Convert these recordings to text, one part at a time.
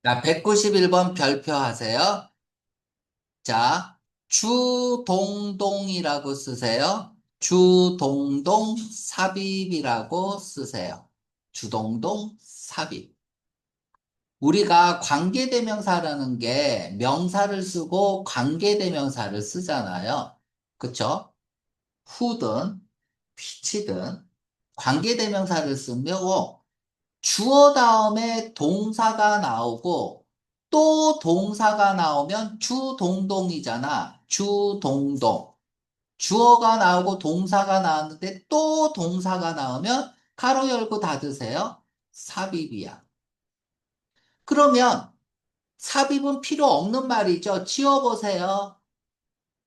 자, 191번 별표하세요. 자, 주동동이라고 쓰세요. 주동동 삽입이라고 쓰세요. 주동동 삽입. 우리가 관계대명사라는 게 명사를 쓰고 관계대명사를 쓰잖아요. 그쵸? who든, which든 관계대명사를 쓰면 주어 다음에 동사가 나오고 또 동사가 나오면 주동동이잖아. 주동동. 주어가 나오고 동사가 나왔는데 또 동사가 나오면 가로 열고 닫으세요. 삽입이야. 그러면 삽입은 필요 없는 말이죠. 지워보세요.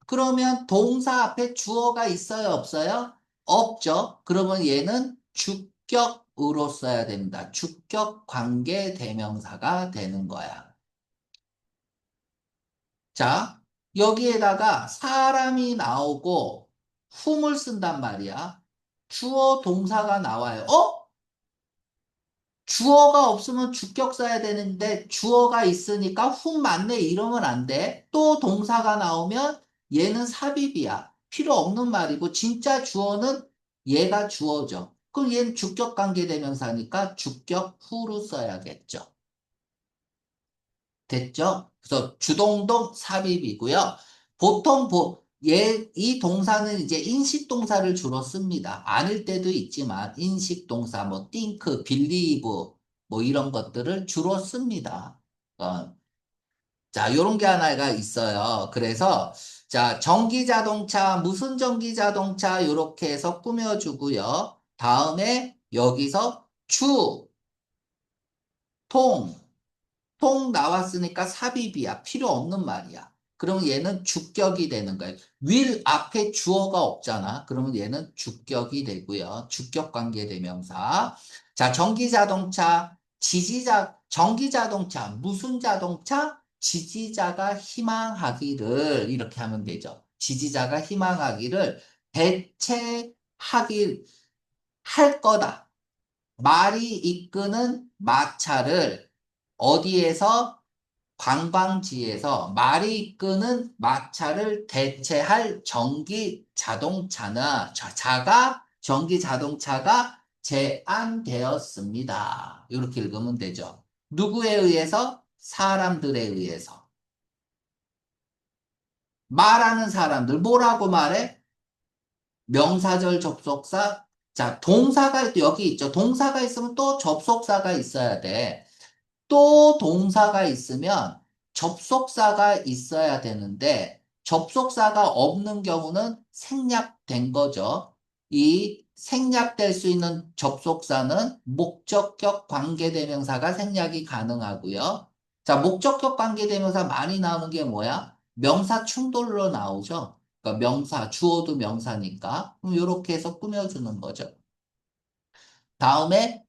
그러면 동사 앞에 주어가 있어요, 없어요? 없죠. 그러면 얘는 주격으로 써야 됩니다. 주격 관계 대명사가 되는 거야. 자, 여기에다가 사람이 나오고 whom을 쓴단 말이야. 주어 동사가 나와요. 주어가 없으면 주격 써야 되는데 주어가 있으니까 whom 맞네 이러면 안 돼. 또 동사가 나오면 얘는 삽입이야. 필요 없는 말이고 진짜 주어는 얘가 주어죠. 그럼 얘는 주격 관계대명사니까 주격 who로 써야겠죠. 됐죠? 그래서 주동동 삽입이고요. 보통 이 동사는 이제 인식동사를 주로 씁니다. 아닐 때도 있지만 인식동사 뭐 think, believe 뭐 이런 것들을 주로 씁니다. 자, 요런 게 하나가 있어요. 그래서 자, 전기자동차 무슨 전기자동차 요렇게 해서 꾸며주고요. 다음에 여기서 통 통 나왔으니까 삽입이야. 필요 없는 말이야. 그러면 얘는 주격이 되는 거예요. will 앞에 주어가 없잖아. 그러면 얘는 주격이 되고요. 주격 관계 대명사. 자, 전기자동차, 무슨 자동차? 지지자가 희망하기를 이렇게 하면 되죠. 지지자가 희망하기를 대체하길 할 거다. 말이 이끄는 마차를 어디에서 관광지에서 말이 이끄는 마차를 대체할 전기 자동차가 제안되었습니다. 이렇게 읽으면 되죠. 누구에 의해서? 사람들에 의해서. 말하는 사람들, 뭐라고 말해? 명사절 접속사. 자, 동사가 여기 있죠. 동사가 있으면 또 접속사가 있어야 돼. 또 동사가 있으면 접속사가 있어야 되는데 접속사가 없는 경우는 생략된 거죠. 이 생략될 수 있는 접속사는 목적격 관계대명사가 생략이 가능하고요. 자, 목적격 관계대명사 많이 나오는 게 뭐야? 명사 충돌로 나오죠. 그러니까 명사, 주어도 명사니까. 그럼 이렇게 해서 꾸며주는 거죠. 다음에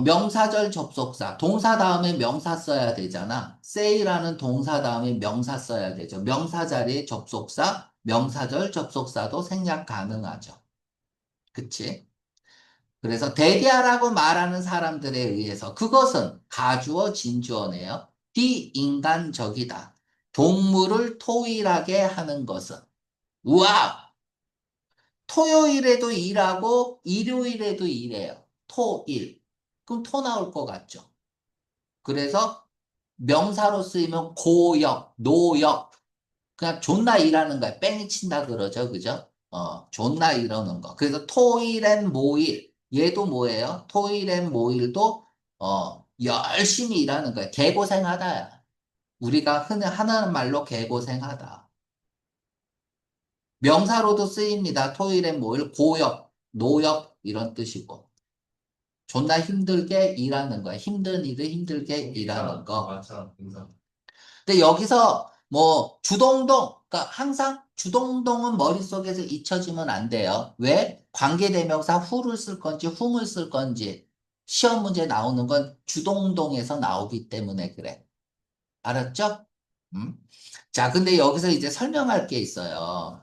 명사절 접속사. 동사 다음에 명사 써야 되잖아. say라는 동사 다음에 명사 써야 되죠. 명사 자리에 접속사, 명사절 접속사도 생략 가능하죠. 그치? 그래서 대개하라고 말하는 사람들에 의해서 그것은 가주어 진주어네요. 비인간적이다. 동물을 토일하게 하는 것은. 우와! 토요일에도 일하고 일요일에도 일해요. 토일. 그럼 토 나올 것 같죠? 그래서 명사로 쓰이면 고역, 노역. 그냥 존나 일하는 거야. 뺑이 친다 그러죠. 그죠? 존나 이러는 거. 그래서 토일 앤 모일. 얘도 뭐예요? 토일 앤 모일도, 열심히 일하는 거야. 개고생하다야. 우리가 흔히 하는 말로 개고생하다. 명사로도 쓰입니다. 토일 앤 모일, 고역, 노역, 이런 뜻이고. 존나 힘들게 일하는 거야. 힘든 일을 힘들게 일하는 거. 맞아, 인사. 근데 여기서 뭐 주동동, 그러니까 항상 주동동은 머릿속에서 잊혀지면 안 돼요. 왜? 관계대명사 who를 쓸 건지 whom을 쓸 건지 시험 문제 나오는 건 주동동에서 나오기 때문에 그래. 알았죠? 음? 자, 근데 여기서 이제 설명할 게 있어요.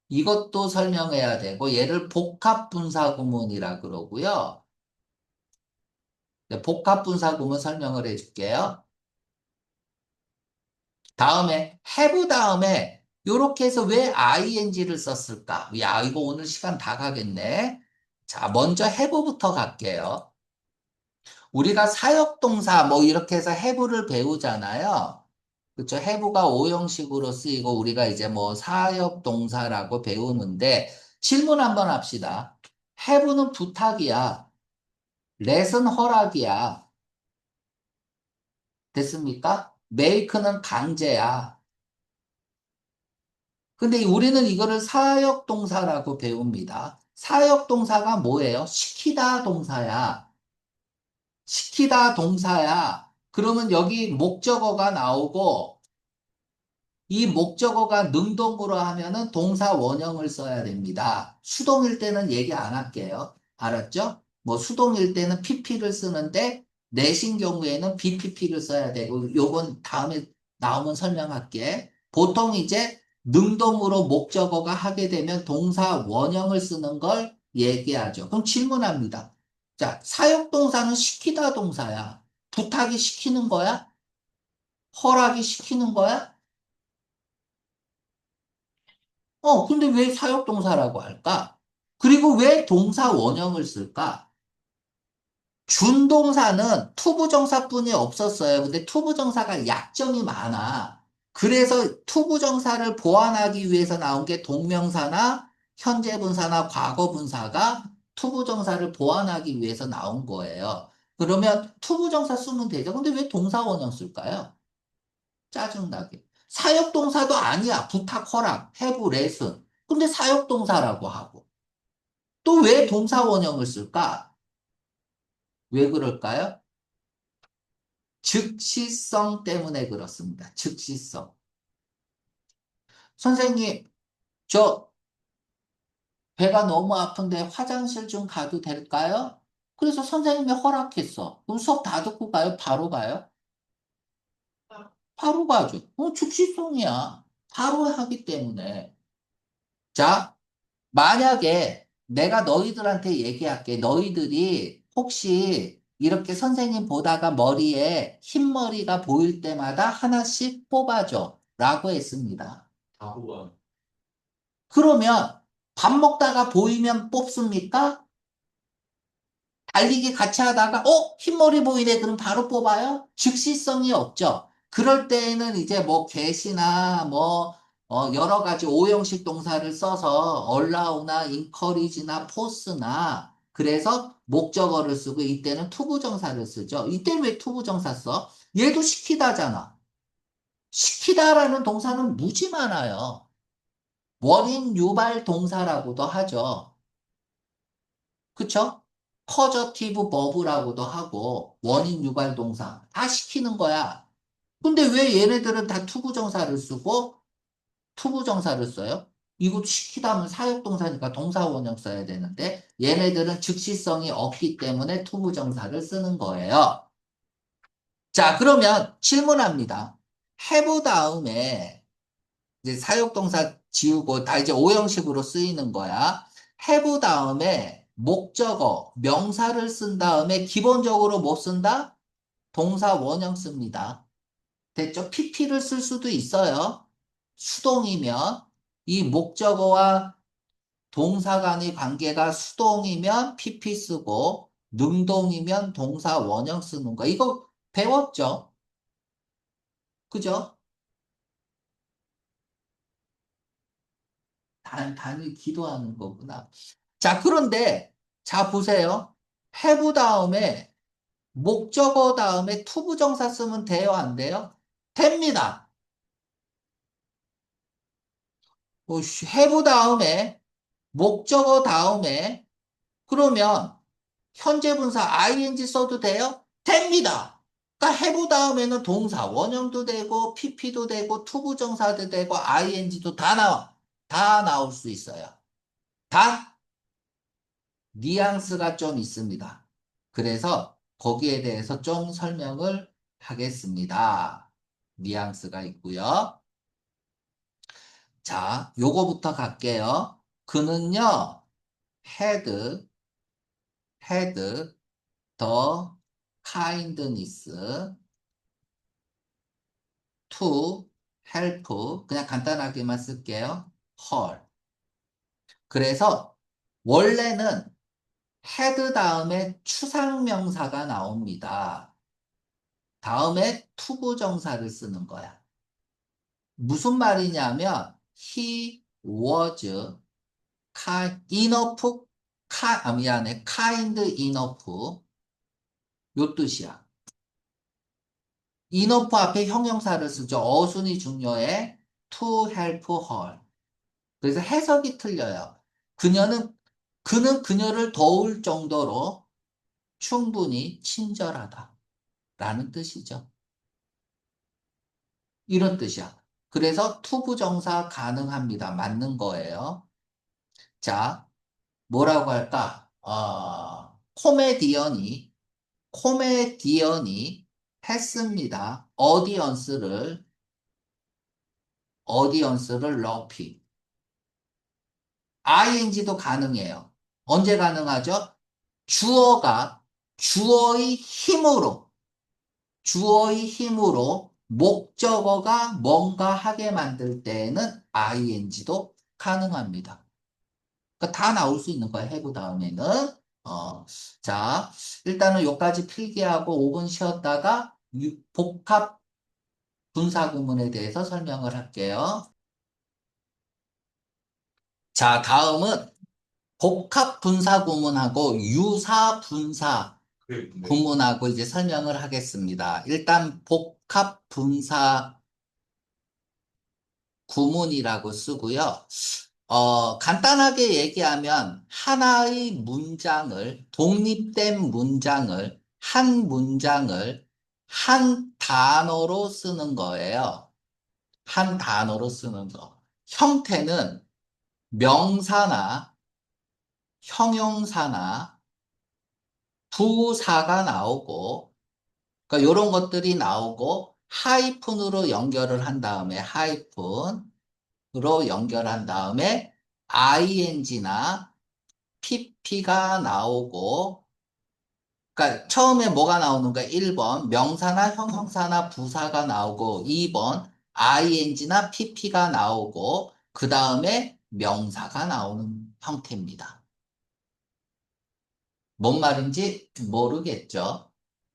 이것도 설명해야 되고 얘를 복합분사구문이라 그러고요. 네, 복합분사 구문 설명을 해줄게요. 다음에 have 다음에 요렇게 해서 왜 ing를 썼을까? 야, 이거 오늘 시간 다 가겠네. 자, 먼저 have부터 갈게요. 우리가 사역동사 뭐 이렇게 해서 have를 배우잖아요. 그쵸? have가 오형식으로 쓰이고 우리가 이제 뭐 사역동사라고 배우는데 질문 한번 합시다. have는 부탁이야. let은 허락이야. 됐습니까? make는 강제야. 근데 우리는 이거를 사역동사라고 배웁니다. 사역동사가 뭐예요? 시키다 동사야. 시키다 동사야. 그러면 여기 목적어가 나오고 이 목적어가 능동으로 하면은 동사 원형을 써야 됩니다. 수동일 때는 얘기 안 할게요. 알았죠? 뭐 수동일 때는 PP를 쓰는데 내신 경우에는 BPP를 써야 되고 요건 다음에 나오면 설명할게. 보통 이제 능동으로 목적어가 하게 되면 동사 원형을 쓰는 걸 얘기하죠. 그럼 질문합니다. 자, 사역동사는 시키다 동사야. 부탁이 시키는 거야? 허락이 시키는 거야? 근데 왜 사역동사라고 할까? 그리고 왜 동사 원형을 쓸까? 준동사는 투부정사뿐이 없었어요. 근데 투부정사가 약점이 많아. 그래서 투부정사를 보완하기 위해서 나온 게 동명사나 현재분사나 과거분사가 투부정사를 보완하기 위해서 나온 거예요. 그러면 투부정사 쓰면 되죠. 근데 왜 동사 원형 쓸까요? 짜증나게. 사역동사도 아니야. 부탁, 허락, have, lesson. 근데 사역동사라고 하고. 또 왜 동사 원형을 쓸까? 왜 그럴까요? 즉시성 때문에 그렇습니다. 즉시성. 선생님, 저 배가 너무 아픈데 화장실 좀 가도 될까요? 그래서 선생님이 허락했어. 그럼 수업 다 듣고 가요? 바로 가요? 바로 가죠. 즉시성이야. 바로 하기 때문에. 자, 만약에 내가 너희들한테 얘기할게. 너희들이 혹시 이렇게 선생님 보다가 머리에 흰머리가 보일 때마다 하나씩 뽑아줘. 라고 했습니다. 그러면 밥 먹다가 보이면 뽑습니까? 달리기 같이 하다가, 흰머리 보이네. 그럼 바로 뽑아요? 즉시성이 없죠. 그럴 때에는 이제 뭐 get이나 뭐, 여러 가지 오형식 동사를 써서 allow나 encourage나 force나 그래서 목적어를 쓰고 이때는 투부정사를 쓰죠. 이때는 왜 투부정사 써? 얘도 시키다잖아. 시키다라는 동사는 무지 많아요. 원인 유발 동사라고도 하죠. 그쵸? 커저티브 버브라고도 하고 원인 유발 동사 다 시키는 거야. 근데 왜 얘네들은 다 투부정사를 쓰고 투부정사를 써요? 이거 시키다면 사역동사니까 동사 원형 써야 되는데 얘네들은 즉시성이 없기 때문에 투부정사를 쓰는 거예요. 자, 그러면 질문합니다. have 다음에 이제 사역동사 지우고 다 이제 오형식으로 쓰이는 거야. have 다음에 목적어, 명사를 쓴 다음에 기본적으로 못 쓴다? 동사 원형 씁니다. 됐죠? PP를 쓸 수도 있어요. 수동이면 이 목적어와 동사 간의 관계가 수동이면 PP 쓰고 능동이면 동사 원형 쓰는 거. 이거 배웠죠? 그죠? 단히 기도하는 거구나. 자, 그런데, 자, 보세요. have 다음에, 목적어 다음에 투부정사 쓰면 돼요, 안 돼요? 됩니다. have 다음에, 목적어 다음에, 그러면, 현재 분사 ing 써도 돼요? 됩니다. 그러니까 have 다음에는 동사, 원형도 되고, pp도 되고, 투부정사도 되고, ing도 다 나와. 다 나올 수 있어요. 다 뉘앙스가 좀 있습니다. 그래서 거기에 대해서 좀 설명을 하겠습니다. 뉘앙스가 있고요. 자, 요거부터 갈게요. 그는요, had, the kindness, to help. 그냥 간단하게만 쓸게요. her. 그래서 원래는 had 다음에 추상명사가 나옵니다. 다음에 투부정사를 쓰는 거야. 무슨 말이냐면 he was enough, 미안해, kind enough 요 뜻이야. enough 앞에 형용사를 쓰죠. 어순이 중요해. to help her. 그래서 해석이 틀려요. 그는 그녀를 도울 정도로 충분히 친절하다. 라는 뜻이죠. 이런 뜻이야. 그래서 투부정사 가능합니다. 맞는 거예요. 자, 뭐라고 할까? 코미디언이 했습니다. 어디언스를 높이. ing도 가능해요. 언제 가능하죠? 주어가 주어의 힘으로 목적어가 뭔가 하게 만들 때에는 ing도 가능합니다. 그러니까 다 나올 수 있는 거야, have 다음에는. 자, 일단은 여기까지 필기하고 5분 쉬었다가 복합 분사구문에 대해서 설명을 할게요. 자, 다음은 복합 분사 구문하고 유사 분사 구문하고 이제 설명을 하겠습니다. 일단 복합 분사 구문이라고 쓰고요. 간단하게 얘기하면 하나의 문장을, 독립된 문장을, 한 문장을 한 단어로 쓰는 거예요. 한 단어로 쓰는 거. 형태는 명사나 형용사나 부사가 나오고, 그러니까 이런 것들이 나오고, 하이픈으로 연결을 한 다음에, 하이픈으로 연결한 다음에, ing나 pp가 나오고, 그러니까 처음에 뭐가 나오는 거야? 1번, 명사나 형용사나 부사가 나오고, 2번, ing나 pp가 나오고, 그 다음에 명사가 나오는 형태입니다. 뭔 말인지 모르겠죠?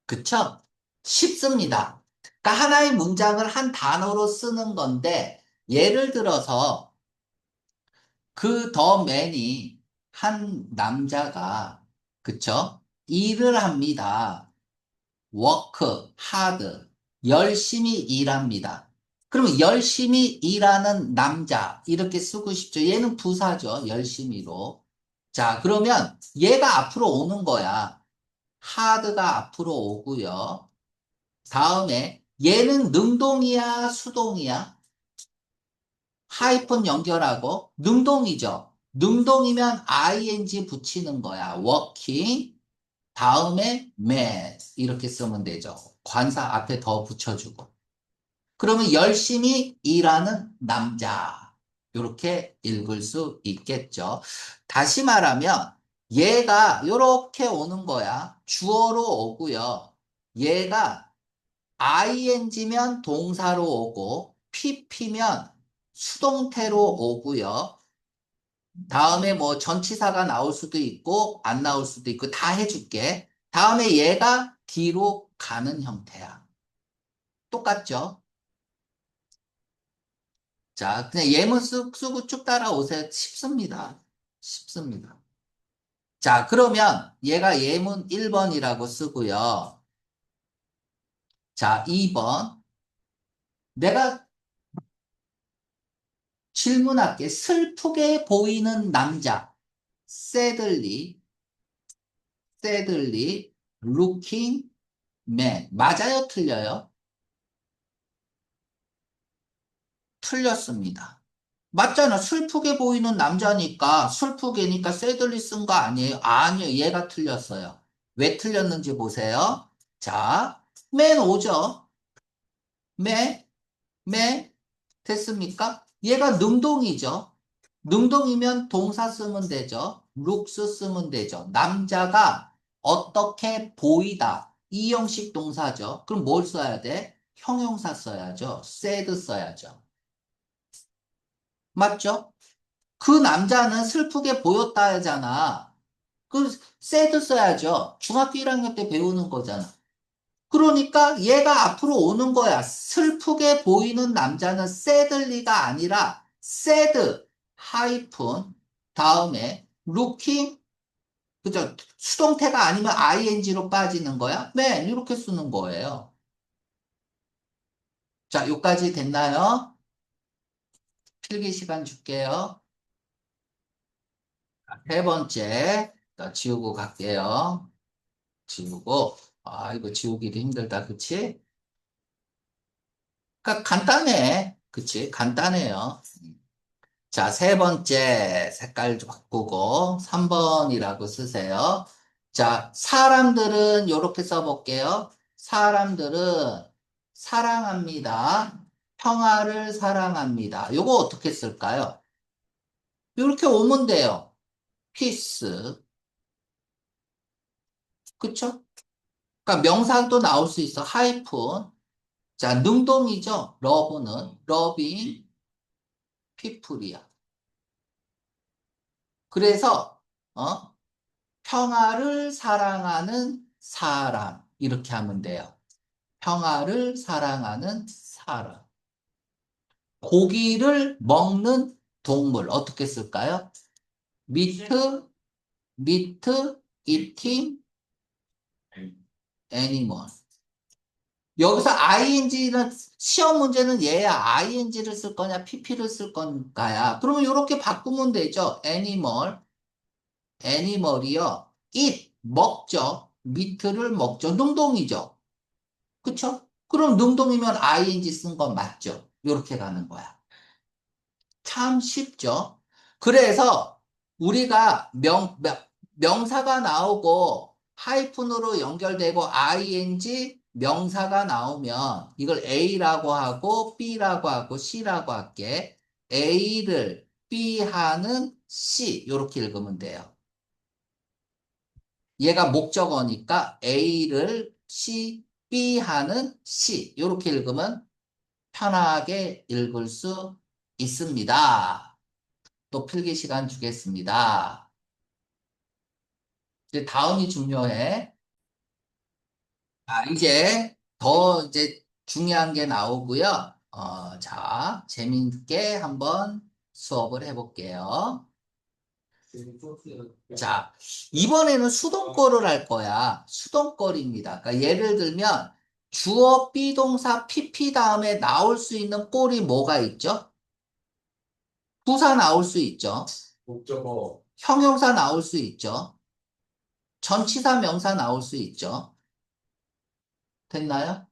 그쵸? 쉽습니다. 그러니까 하나의 문장을 한 단어로 쓰는 건데, 예를 들어서 그 더 맨이 한 남자가, 그쵸? 일을 합니다. work, hard, 열심히 일합니다. 그러면 열심히 일하는 남자, 이렇게 쓰고 싶죠. 얘는 부사죠. 열심히로. 자, 그러면 얘가 앞으로 오는 거야. hard가 앞으로 오고요. 다음에 얘는 능동이야, 수동이야? 하이픈 연결하고 능동이죠. 능동이면 ing 붙이는 거야. working. 다음에 mad 이렇게 쓰면 되죠. 관사 앞에 더 붙여주고. 그러면 열심히 일하는 남자. 이렇게 읽을 수 있겠죠. 다시 말하면 얘가 이렇게 오는 거야. 주어로 오고요. 얘가 ing면 동사로 오고 pp면 수동태로 오고요. 다음에 뭐 전치사가 나올 수도 있고 안 나올 수도 있고 다 해줄게. 다음에 얘가 뒤로 가는 형태야. 똑같죠? 자, 그냥 예문 쓰고 쭉 따라오세요. 쉽습니다. 쉽습니다. 자, 그러면 얘가 예문 1번이라고 쓰고요. 자, 2번. 내가 질문할게. 슬프게 보이는 남자. sadly looking man. 맞아요? 틀려요? 틀렸습니다. 맞잖아. 슬프게 보이는 남자니까, 슬프게니까 sadly 쓴 거 아니에요? 아니요. 얘가 틀렸어요. 왜 틀렸는지 보세요. 자, man 오죠? man, 됐습니까? 얘가 능동이죠. 능동이면 동사 쓰면 되죠. looks 쓰면 되죠. 남자가 어떻게 보이다. 이 형식 동사죠. 그럼 뭘 써야 돼? 형용사 써야죠. said 써야죠. 맞죠? 그 남자는 슬프게 보였다 하잖아. 그 said 써야죠. 중학교 1학년 때 배우는 거잖아. 그러니까 얘가 앞으로 오는 거야. 슬프게 보이는 남자는 sadly가 아니라 sad 하이픈 다음에 looking 그죠? 수동태가 아니면 ing로 빠지는 거야? 맨 이렇게 쓰는 거예요. 자, 여기까지 됐나요? 필기 시간 줄게요. 세 번째, 자, 지우고 갈게요. 지우고, 아, 이거 지우기도 힘들다, 그치? 그러니까 간단해. 그치? 간단해요. 자, 세 번째 색깔 좀 바꾸고 3번이라고 쓰세요. 자, 사람들은 이렇게 써볼게요. 사람들은 사랑합니다. 평화를 사랑합니다. 요거 어떻게 쓸까요? 이렇게 오면 돼요. peace. 그쵸? 그러니까 명사도 나올 수 있어. 하이픈. 자, 능동이죠. love는 loving people이야. 그래서 어? 평화를 사랑하는 사람. 이렇게 하면 돼요. 평화를 사랑하는 사람. 고기를 먹는 동물. 어떻게 쓸까요? meat, meat, eating animal. 여기서 ing는 시험 문제는 얘야. ing를 쓸 거냐, pp를 쓸 건가야. 그러면 이렇게 바꾸면 되죠. animal, animal이요. eat, 먹죠. meat를 먹죠. 능동이죠. 그쵸? 그럼 능동이면 ing 쓴 건 맞죠? 이렇게 가는 거야. 참 쉽죠? 그래서 우리가 명사가 나오고 하이픈으로 연결되고 ing 명사가 나오면 이걸 A라고 하고 B라고 하고 C라고 할게. A를 B 하는 C 이렇게 읽으면 돼요. 얘가 목적어니까 A를 C, B 하는 C 이렇게 읽으면 편하게 읽을 수 있습니다. 또 필기 시간 주겠습니다. 이제 다음이 중요해. 이제 더 이제 중요한 게 나오고요. 자, 재밌게 한번 수업을 해볼게요. 자, 이번에는 수동거를 할 거야. 수동거리입니다. 그러니까 예를 들면 주어 비동사 PP 다음에 나올 수 있는 꼴이 뭐가 있죠? 부사 나올 수 있죠. 목적어. 형용사 나올 수 있죠. 전치사 명사 나올 수 있죠. 됐나요?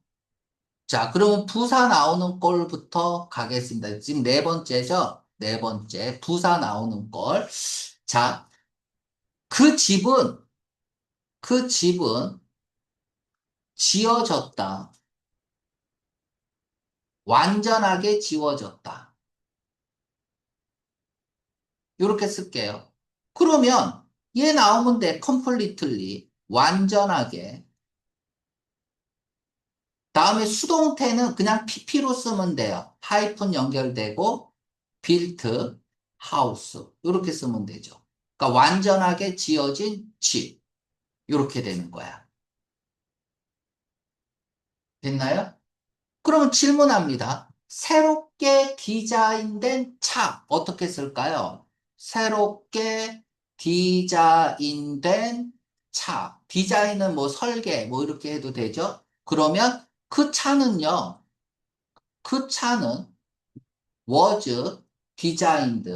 자, 그러면 부사 나오는 꼴부터 가겠습니다. 지금 네 번째죠? 네 번째. 부사 나오는 꼴. 자, 그 집은, 그 집은 지어졌다. 완전하게 지워졌다. 이렇게 쓸게요. 그러면 얘 나오면 돼. completely. 완전하게. 다음에 수동태는 그냥 pp로 쓰면 돼요. 하이픈 연결되고 built house 이렇게 쓰면 되죠. 그러니까 완전하게 지어진 집 이렇게 되는 거야. 됐나요? 그러면 질문합니다. 새롭게 디자인된 차 어떻게 쓸까요? 새롭게 디자인된 차. 디자인은 뭐 설계 뭐 이렇게 해도 되죠? 그러면 그 차는요. 그 차는 was designed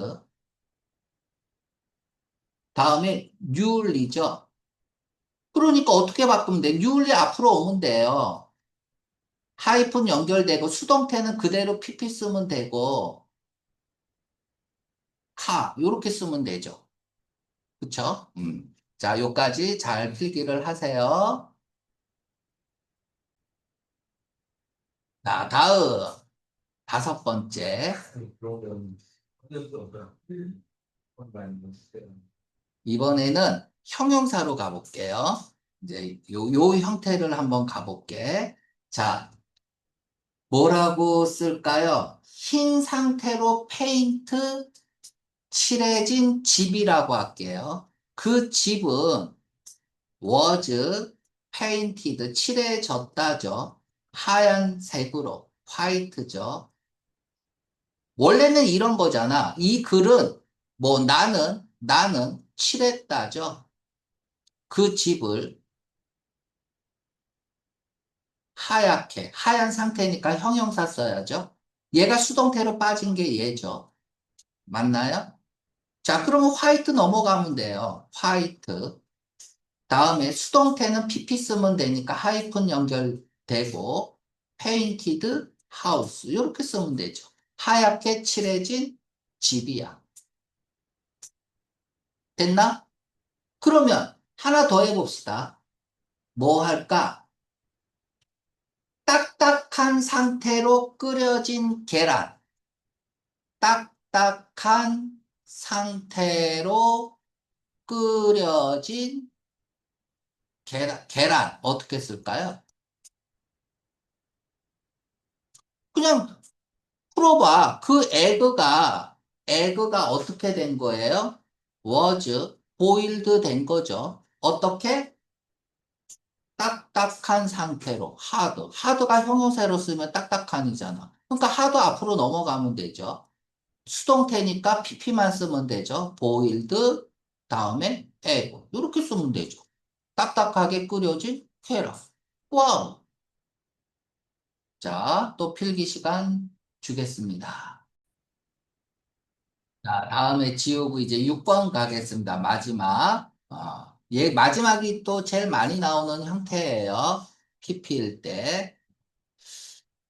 다음에 newly죠. 그러니까 어떻게 바꾸면 돼? newly 앞으로 오면 돼요. 하이픈 연결되고 수동태는 그대로 pp 쓰면 되고 카 이렇게 쓰면 되죠. 그쵸? 자, 요까지 잘 필기를 하세요. 자, 다음 다섯 번째. 이번에는 형용사로 가볼게요. 이제 요 형태를 한번 가볼게. 자, 뭐라고 쓸까요? 흰 상태로 페인트 칠해진 집이라고 할게요. 그 집은 was painted, 칠해졌다죠. 하얀색으로, 화이트죠. 원래는 이런 거잖아. 이 글은 뭐 나는 칠했다죠. 그 집을 하얗게, 하얀 상태니까 형용사 써야죠. 얘가 수동태로 빠진 게 얘죠. 맞나요? 자, 그러면 화이트 넘어가면 돼요. 화이트. 다음에 수동태는 PP 쓰면 되니까 하이픈 연결되고 painted house 이렇게 쓰면 되죠. 하얗게 칠해진 집이야. 됐나? 그러면 하나 더 해봅시다. 뭐 할까? 딱딱한 상태로 끓여진 계란. 딱딱한 상태로 끓여진 계란 어떻게 쓸까요? 그냥 풀어봐. 그 에그가 어떻게 된 거예요? was boiled 된 거죠. 어떻게? 딱딱한 상태로 hard. hard가 형용사로 쓰면 딱딱한이잖아. 그러니까 hard 앞으로 넘어가면 되죠. 수동태니까 pp만 쓰면 되죠. boiled 다음에 egg 이렇게 쓰면 되죠. 딱딱하게 끓여진 계란. 와우. 자, 또 필기 시간 주겠습니다. 자, 다음에 지우고 이제 6번 가겠습니다. 마지막. 마지막이 또 제일 많이 나오는 형태예요. PP일 때.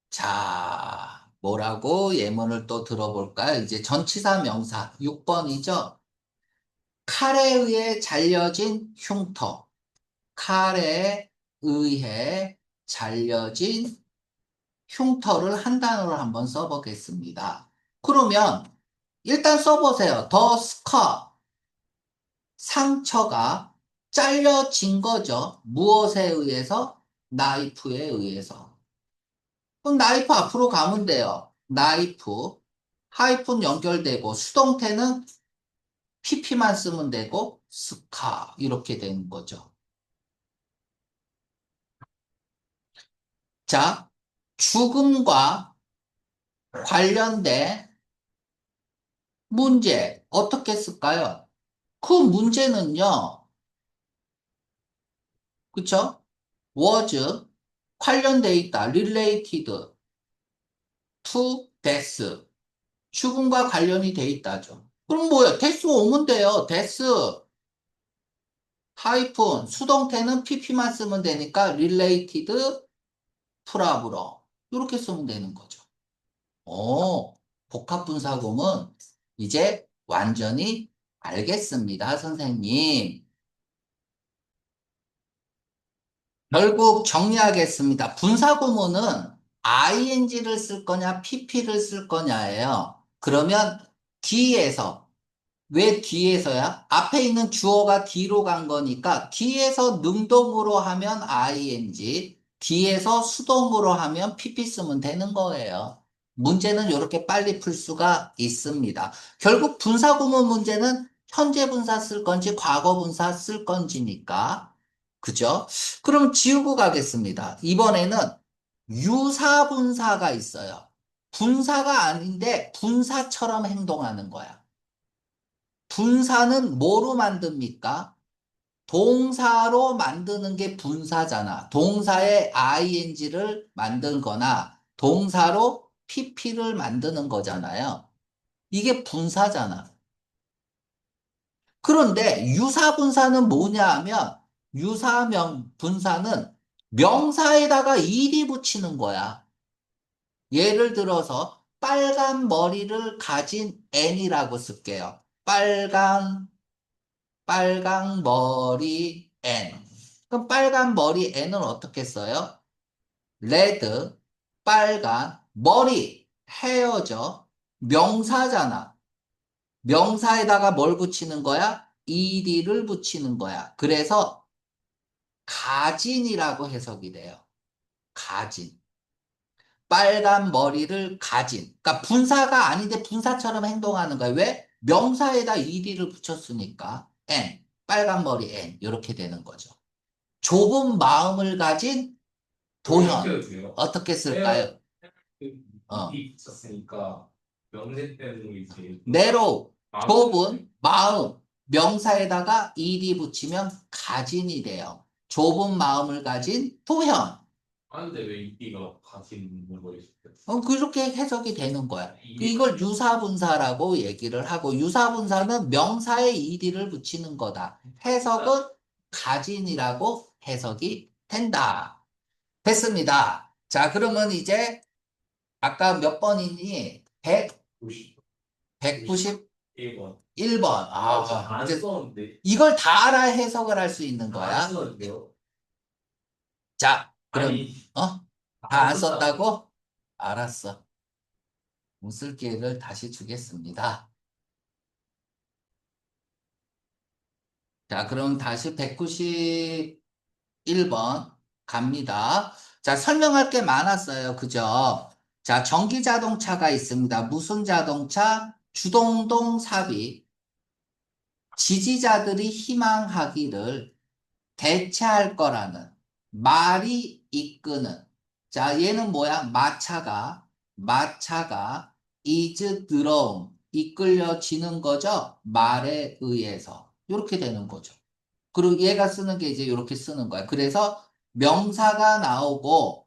자, 뭐라고 예문을 또 들어볼까요? 이제 전치사 명사 6번이죠. 칼에 의해 잘려진 흉터. 칼에 의해 잘려진 흉터를 한 단어로 한번 써보겠습니다. 그러면 일단 써보세요. 더 스커. 상처가 잘려진 거죠. 무엇에 의해서? 나이프에 의해서. 그럼 나이프 앞으로 가면 돼요. 나이프. 하이픈 연결되고 수동태는 pp만 쓰면 되고 스카 이렇게 되는 거죠. 자, 죽음과 관련된 문제 어떻게 쓸까요? 그 문제는요. 그쵸? was 관련돼 있다. related to death. 죽음과 관련이 돼 있다죠. 그럼 뭐야? death 오면 돼요. death 하이픈 수동태는 pp만 쓰면 되니까 related problem 이렇게 쓰면 되는 거죠. 복합분사구문 이제 완전히 알겠습니다, 선생님. 결국 정리하겠습니다. 분사구문은 ing를 쓸 거냐, pp를 쓸 거냐예요. 그러면 뒤에서, 왜 뒤에서야? 앞에 있는 주어가 뒤로 간 거니까 뒤에서 능동으로 하면 ing, 뒤에서 수동으로 하면 pp 쓰면 되는 거예요. 문제는 이렇게 빨리 풀 수가 있습니다. 결국 분사구문 문제는 현재 분사 쓸 건지 과거 분사 쓸 건지니까. 그죠? 그럼 지우고 가겠습니다. 이번에는 유사분사가 있어요. 분사가 아닌데 분사처럼 행동하는 거야. 분사는 뭐로 만듭니까? 동사로 만드는 게 분사잖아. 동사에 ing를 만들거나 동사로 pp를 만드는 거잖아요. 이게 분사잖아. 그런데 유사분사는 뭐냐 하면 분사는 명사에다가 일이 붙이는 거야. 예를 들어서 빨간 머리를 가진 N이라고 쓸게요. 빨강 머리 N. 그럼 빨간 머리 N은 어떻게 써요? 레드, 빨간, 머리, 헤어져. 명사잖아. 명사에다가 뭘 붙이는 거야? ed를 붙이는 거야. 그래서 가진이라고 해석이 돼요. 가진. 빨간 머리를 가진. 그러니까 분사가 아닌데 분사처럼 행동하는 거예요. 왜? 명사에다 ed를 붙였으니까 n, 빨간 머리 n 이렇게 되는 거죠. 좁은 마음을 가진 그럼 이렇게 도현. 해도 돼요. 어떻게 해야 쓸까요? 어. 이 붙였으니까 명제 때문에 이제 narrow, 마음을 좁은 마음. 명사에다가 ed 붙이면 가진이 돼요. 좁은 마음을 가진 도현. 하는데 왜 이가 가진 거였어요? 그렇게 해석이 되는 거야. 이게 이걸 유사분사라고 얘기를 하고, 유사분사는 명사에 ed를 붙이는 거다. 해석은 가진이라고 해석이 된다. 됐습니다. 자, 그러면 이제 아까 몇 번이니? 90, 191번. 1번. 안 이제 썼는데. 이걸 다 알아야 해석을 할 수 있는 안 거야. 썼는데요? 자, 그럼, 아니, 다 안 안 썼다고. 썼다고? 알았어. 웃을 기회를 다시 주겠습니다. 자, 그럼 다시 191번 갑니다. 자, 설명할 게 많았어요. 그죠? 자, 전기 자동차가 있습니다. 무슨 자동차? 주동동 삽입. 지지자들이 희망하기를 대체할 거라는 말이 이끄는. 자, 얘는 뭐야? 마차가 is 들어옴, 이끌려지는 거죠? 말에 의해서. 이렇게 되는 거죠. 그리고 얘가 쓰는 게 이제 이렇게 쓰는 거야. 그래서 명사가 나오고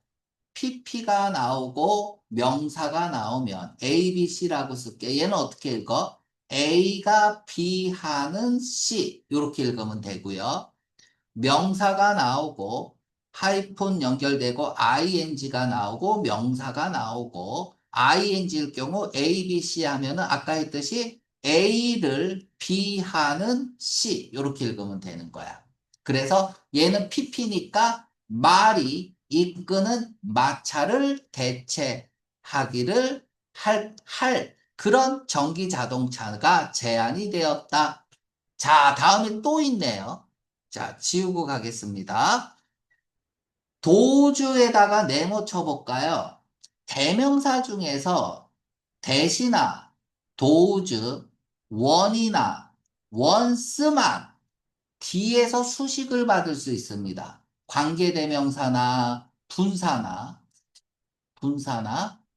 PP가 나오고 명사가 나오면 A, B, C라고 쓸게. 얘는 어떻게 읽어? A가 B 하는 C. 이렇게 읽으면 되고요. 명사가 나오고 하이폰 연결되고 ing가 나오고 명사가 나오고 ing일 경우 A, B, C 하면은 아까 했듯이 A를 B 하는 C 이렇게 읽으면 되는 거야. 그래서 얘는 PP니까 말이 이끄는 마차를 대체하기를 할 그런 전기 자동차가 제안이 되었다. 자, 다음에 또 있네요. 자, 지우고 가겠습니다. 도주에다가 네모 쳐볼까요? 대명사 중에서 대신나, 도주, 원이나 원스만 뒤에서 수식을 받을 수 있습니다. 관계대명사나 분사나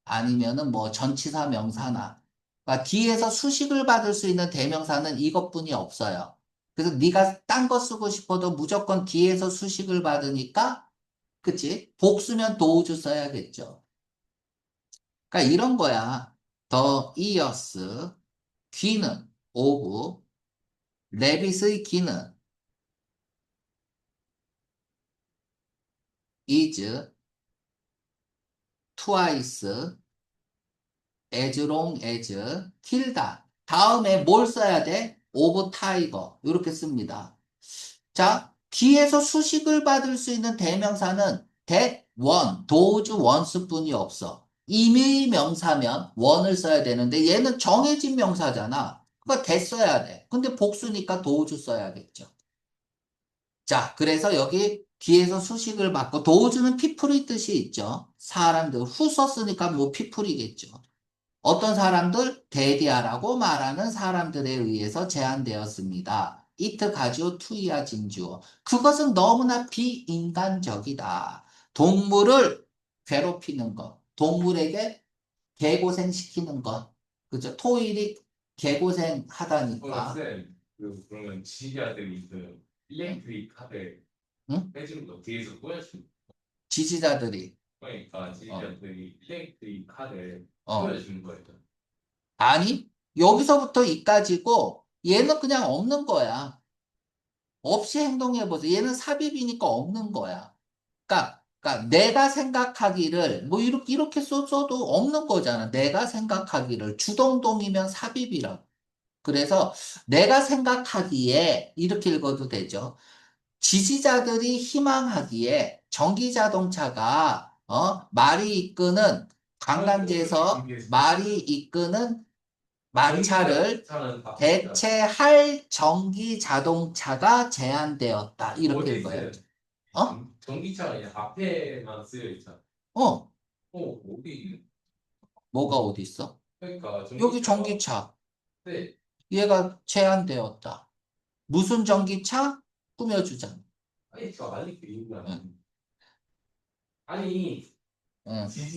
아니면은 뭐 전치사 명사나 그러니까 뒤에서 수식을 받을 수 있는 대명사는 이것뿐이 없어요. 그래서 네가 딴 거 쓰고 싶어도 무조건 뒤에서 수식을 받으니까 그치? 복수면 도우주 써야겠죠. 그러니까 이런 거야. 더 이어스 귀는 오브 레빗의 귀는 is twice as long as 길다. 다음에 뭘 써야 돼? 오브 타이거 이렇게 씁니다. 자, 뒤에서 수식을 받을 수 있는 대명사는 that, one, those, once뿐이 없어. 임의 명사면 one을 써야 되는데 얘는 정해진 명사잖아. 그러니까 that 써야 돼. 근데 복수니까 those 써야겠죠. 자, 그래서 여기 뒤에서 수식을 받고 those는 people의 뜻이 있죠. 사람들, who 썼으니까 뭐 people이겠죠. 어떤 사람들 대디아라고 말하는 사람들에 의해서 제한되었습니다. 이트 가지오 투이아 진주어. 그것은 너무나 비인간적이다. 동물을 괴롭히는 것, 동물에게 개고생시키는 것. 그죠? 토일이 개고생 하다니까. 쌤, 그러면 지지자들이 응? 일렉트릭 카드 응? 해주는 거 뒤에서 보여주는 지지자들이. 거니까 어, 지지자들이 일렉트릭 카드 어. 보여주는 거예요. 아니, 여기서부터 이까지고 얘는 그냥 없는 거야. 없이 행동해보세요. 얘는 삽입이니까 없는 거야. 그러니까 내가 생각하기를 뭐 이렇게 써도 없는 거잖아. 내가 생각하기를 주동동이면 삽입이라고. 그래서 내가 생각하기에 이렇게 읽어도 되죠. 지지자들이 희망하기에 전기자동차가 말이 이끄는 관광지에서 말이 이끄는 마차를 대체할 전기 자동차가 제한되었다. 이렇게 읽어요. 어? 전기차가 그냥 앞에만 쓰여 있잖아. 어, 어디? 뭐가 어디 있어? 그러니까 여기 전기차가 전기차. 네. 얘가 제한되었다. 무슨 전기차? 꾸며주자. 아니 저 아니 그 이유가 응, 아니 응. 지지